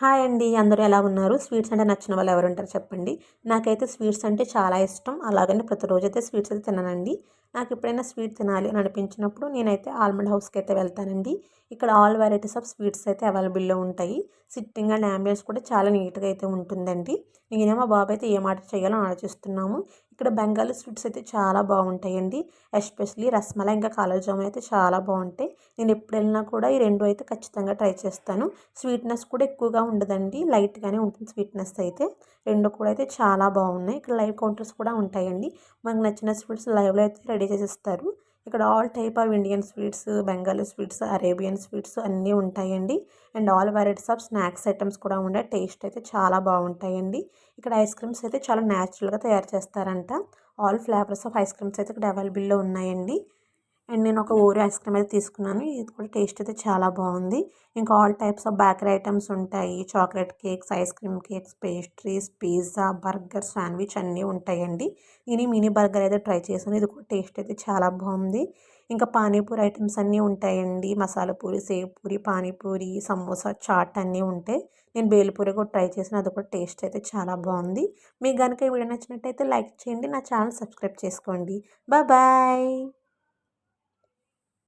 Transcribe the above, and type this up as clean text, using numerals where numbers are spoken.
Hi అండి. అందరూ ఎలా ఉన్నారు? స్వీట్స్ అంటే నచ్చిన వాళ్ళు ఎవరుంటారో చెప్పండి. నాకైతే స్వీట్స్ అంటే చాలా ఇష్టం. అలాగని ప్రతిరోజైతే స్వీట్స్ అయితే తిననండి. నాకు ఎప్పుడైనా స్వీట్ తినాలి అని అనిపించినప్పుడు నేనైతే ఆల్మండ్ హౌస్‌కి అయితే వెళ్తానండి. ఇక్కడ ఆల్ వెరైటీస్ ఆఫ్ స్వీట్స్ అయితే అవైలబుల్‌లో ఉంటాయి. సిట్టింగ్ అండ్ యాంబియన్స్ కూడా చాలా నీట్‌గా అయితే ఉంటుందండి. నేనేమో మా బాబు అయితే ఏం ఆర్డర్ చేయాలో ఆలోచిస్తున్నాము. ఇక్కడ బెంగాలీ స్వీట్స్ అయితే చాలా బాగుంటాయండి. ఎస్పెషల్లీ రసమలై ఇంకా కాలా జామున్ అయితే చాలా బాగుంటాయి. నేను ఎప్పుడు వెళ్ళినా కూడా ఈ 2 అయితే ఖచ్చితంగా ట్రై చేస్తాను. స్వీట్‌నెస్ కూడా ఎక్కువగా ఉండదండి. లైట్‌గానే ఉంటుంది స్వీట్‌నెస్ అయితే. 2 కూడా అయితే చాలా బాగున్నాయి. ఇక్కడ లైవ్ కౌంటర్స్ కూడా ఉంటాయండి. మనకు నచ్చిన స్వీట్స్ లైవ్‌లో అయితే రెడీ చేసిస్తారు. ఇక్కడ all type of Indian sweets, Bengali sweets, Arabian sweets అన్నీ ఉంటాయండి. And all varieties of snacks items కూడా ఉండే టేస్ట్ అయితే చాలా బాగుంటాయండి. ఇక్కడ ఐస్ క్రీమ్స్ అయితే చాలా న్యాచురల్‌గా తయారు చేస్తారంట. All flavours of ice creams అయితే ఇక్కడ అవైలబుల్‌లో ఉన్నాయండి. అండ్ నేను ఒక ఓరియో ఐస్ క్రీమ్ అయితే తీసుకున్నాను. ఇది కూడా టేస్ట్ అయితే చాలా బాగుంది. ఇంకా all types of bakery items ఉంటాయి. Chocolate cakes, ice cream cakes, pastries, pizza, burger, sandwich అన్నీ ఉంటాయండి. నేను ఈ మినీ బర్గర్ అయితే ట్రై చేశాను. ఇది కూడా టేస్ట్ అయితే చాలా బాగుంది. ఇంకా పానీపూరి ఐటమ్స్ అన్నీ ఉంటాయండి. మసాలా పూరి, సేవ్ పూరి, పానీపూరి, సమోసా, చాట్ అన్నీ ఉంటాయి. నేను బేల్పూరి కూడా ట్రై చేశాను. అది కూడా టేస్ట్ అయితే చాలా బాగుంది. మీకు కనుక ఈ వీడియో నచ్చినట్టయితే లైక్ చేయండి. నా ఛానల్ సబ్స్క్రైబ్ చేసుకోండి. బాయ్.